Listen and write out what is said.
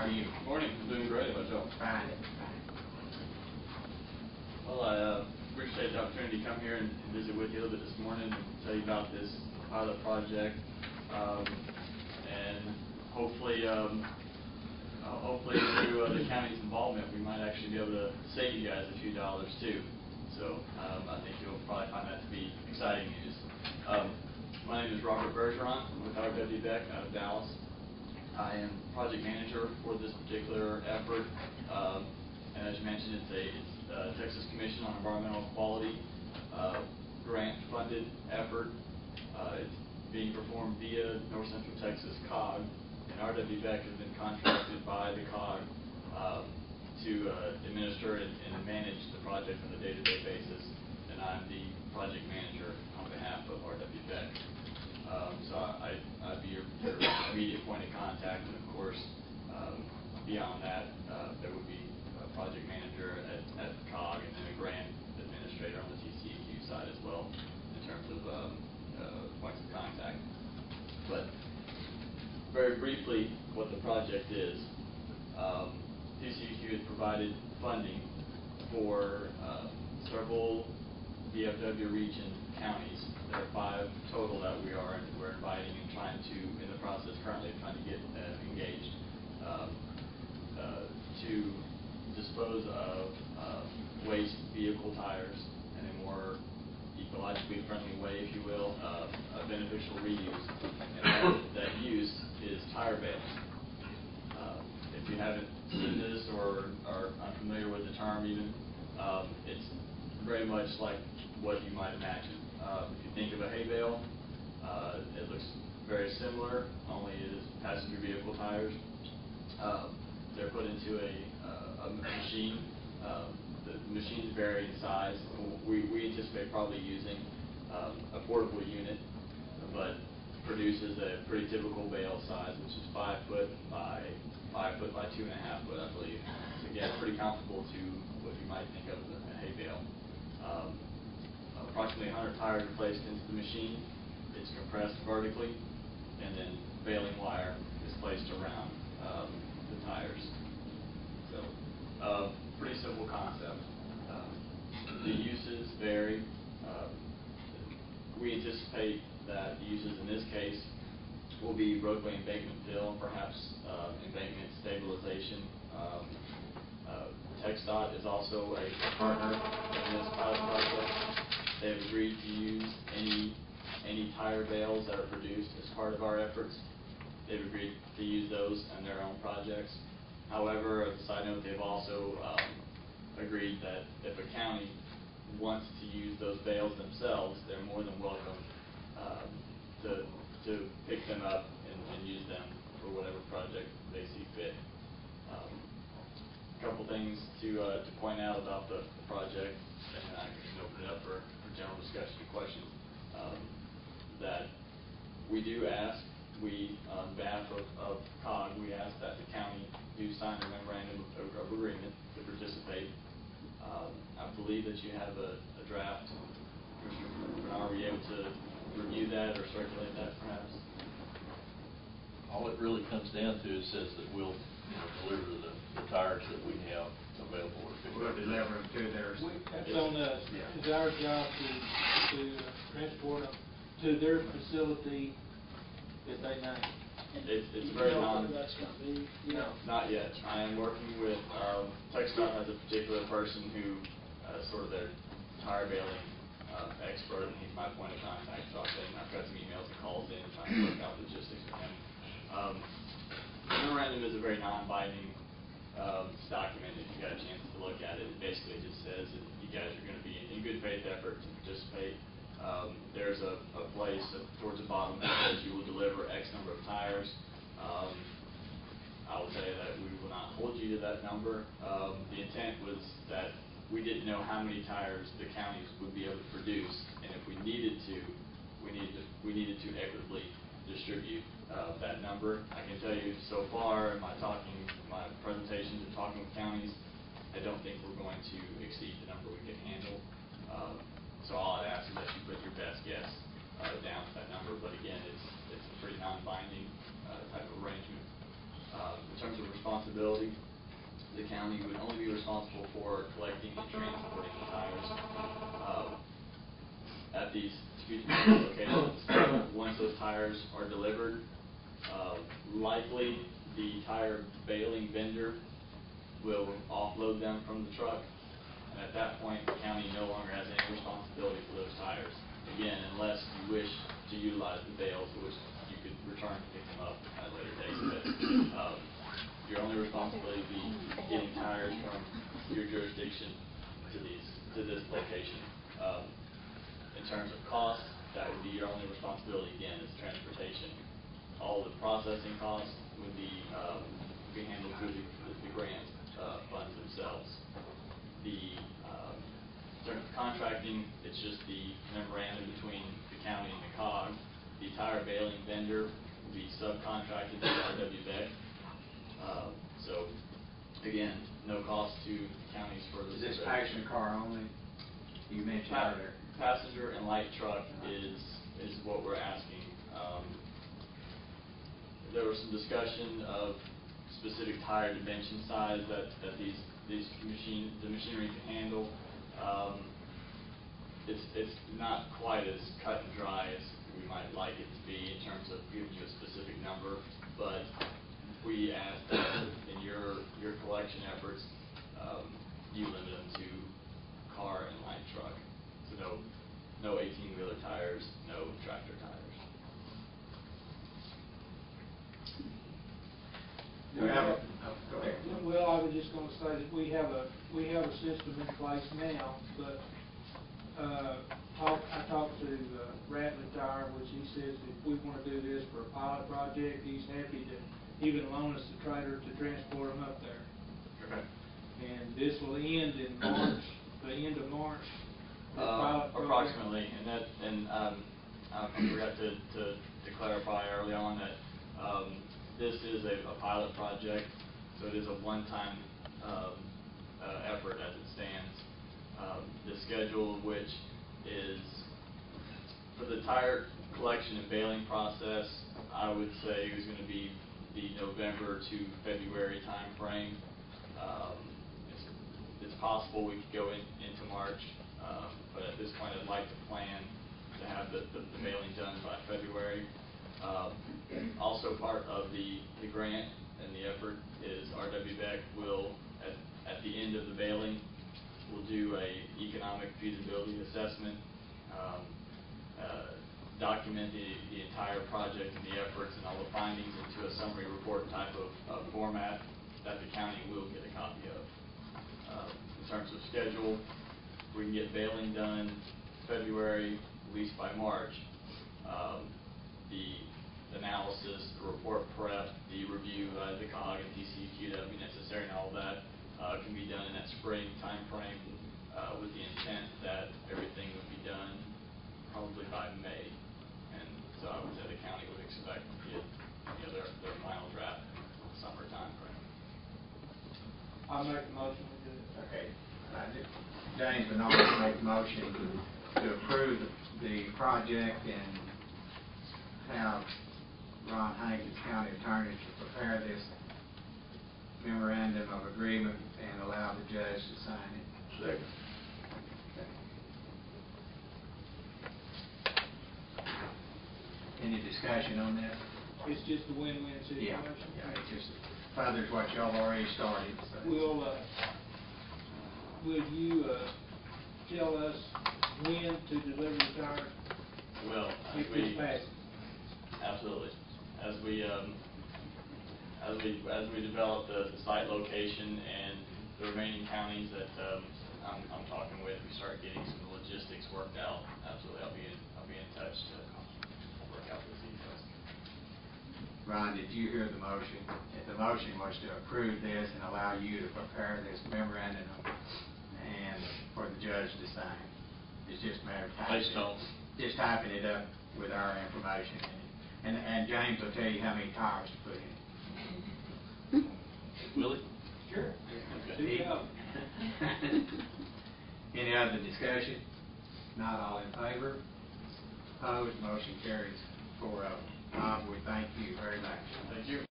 How are you? Good morning. I'm doing great. How about y'all? Fine. Well, I appreciate the opportunity to come here and visit with you a little bit this morning and tell you about this pilot project. And hopefully through the county's involvement, we might actually be able to save you guys a few dollars too. So I think you'll probably find that to be exciting news. My name is Robert Bergeron with R.W. Beck out of Dallas. I am project manager for this particular effort. And as you mentioned, it's a Texas Commission on Environmental Quality grant-funded effort. It's being performed via North Central Texas COG, and R.W. Beck has been contracted by the COG to administer and manage the project on a day-to-day basis, and I'm the project manager on behalf of R.W. Beck. So I'd be your immediate point of contact, and of course, beyond that, there would be a project manager at COG and then a grant administrator on the TCEQ side as well, in terms of points of contact. But very briefly, what the project is, TCEQ has provided funding for several DFW region counties. There are 5 total that we're inviting and trying to, in the process currently, trying to get engaged to dispose of waste vehicle tires in a more ecologically friendly way, if you will, a beneficial reuse. And that use is tire bales. If you haven't seen this or are unfamiliar with the term even, it's very much like what you might imagine. If you think of a hay bale, it looks very similar, only it is passenger vehicle tires. They're put into a machine. The machines vary in size. We anticipate probably using a portable unit, but produces a pretty typical bale size, which is 5 foot by 5 foot by 2.5 foot, I believe. So again, pretty comparable to what you might think of as a hay bale. Approximately 100 tires are placed into the machine. It's compressed vertically, and then baling wire is placed around the tires. So, pretty simple concept. The uses vary. We anticipate that the uses in this case will be roadway embankment fill, and perhaps embankment stabilization. TxDOT is also a partner in this pilot project. They have agreed to use any tire bales that are produced as part of our efforts. They've agreed to use those in their own projects. However, as a side note, they've also agreed that if a county wants to use those bales themselves, they're more than welcome to pick them up and use them for whatever project they see fit. A couple things to point out about the project, and then I can open it up for general discussion and questions. That we do ask, on behalf of COG, we ask that the county do sign a memorandum of agreement to participate. I believe that you have a draft. Are we able to review that or circulate that perhaps? All it really comes down to is says that we'll deliver the tires that we have available. We'll deliver them to theirs. That's on us. Yeah. It's our job to transport them to their facility that they name. It's very that's going to be. No. Not yet. I am working with TxDOT has a particular person who sort of their tire baling expert, and he's my point of contact. So I've got some emails and calls in trying to work out logistics with him. The memorandum is a very non-binding document. If you got a chance to look at it, it basically just says that you guys are going to be in good faith effort to participate. There's a place towards the bottom that says you will deliver X number of tires. I will tell you that we will not hold you to that number. The intent was that we didn't know how many tires the counties would be able to produce, and if we needed to, we needed to equitably distribute that number. I can tell you so far in my presentations and talking with counties, I don't think we're going to exceed the number we can handle. So all I'd ask is that you put your best guess down to that number. But again, it's a pretty non-binding type of arrangement. In terms of responsibility, responsibility. The county would only be responsible for collecting and transporting the tires at these locations. Once those tires are delivered, likely the tire baling vendor will offload them from the truck, and at that point, the county no longer has any responsibility for those tires. Again, unless you wish to utilize the bales, which you could return to pick them up at a later date. But your only responsibility would be getting tires from your jurisdiction to this location. In terms of cost, that would be your only responsibility. Again, is transportation. All the processing costs would be handled through the grant funds themselves. In terms of contracting, it's just the memorandum between the county and the COG. The tire baling vendor will be subcontracted to R.W. Beck. So, again, no cost to the counties for this. Is this passenger car only? You mentioned earlier. Passenger and light truck is what we're asking. There was some discussion of specific tire dimension size that the machinery can handle. It's not quite as cut and dry as we might like it to be in terms of giving you a specific number, but we ask that in your collection efforts, you limit them to car and light truck. So no 18-wheeler tires, no tractor tires. Go ahead. Well, I was just going to say that we have a system in place now, but I talked to Rattler Tire, which he says if we want to do this for a pilot project, he's happy to even loan us the trailer to transport them up there. Okay. And this will end in March, the end of March. Approximately, and I forgot to clarify early on that this is a pilot project, so it is a one-time effort as it stands. The schedule of which is for the tire collection and baling process, I would say it was going to be the November to February time frame. It's possible we could go into March, but at this point I'd like to plan to have the baling done by February. Also part of the grant and the effort is R.W. Beck will, at the end of the baling, will do a economic feasibility assessment, document the entire project and the efforts and all the findings into a summary report type of format that the county will get a copy of. In terms of schedule, we can get baling done February, least by March. The analysis, the report prep, the review, the COG and DCQ that would be necessary and all that can be done in that spring time frame with the intent that everything would be done probably by May. And so I would say the county would expect to get their final draft in the summer time frame. I'll make the motion to do it. Okay. James Bernard make the motion to approve the project and have Ron Hankins, county attorney, to prepare this memorandum of agreement and allow the judge to sign it. Second. Any discussion on that? It's just a win-win situation. Yeah, it just furthers what y'all already started. So. Will you tell us when to deliver the tire? Well, If this passes. Absolutely. As we develop the site location and the remaining counties that I'm talking with, we start getting some logistics worked out. Absolutely, I'll be in touch to work out those details. Ron, did you hear the motion? The motion was to approve this and allow you to prepare this memorandum and for the judge to sign. It's just a matter of just typing it up with our information in it. And James will tell you how many tires to put in it. Will it? Sure. Okay. Any other discussion? Not all in favor? Opposed? Motion carries 4-0. Bob, we thank you very much. Thank you.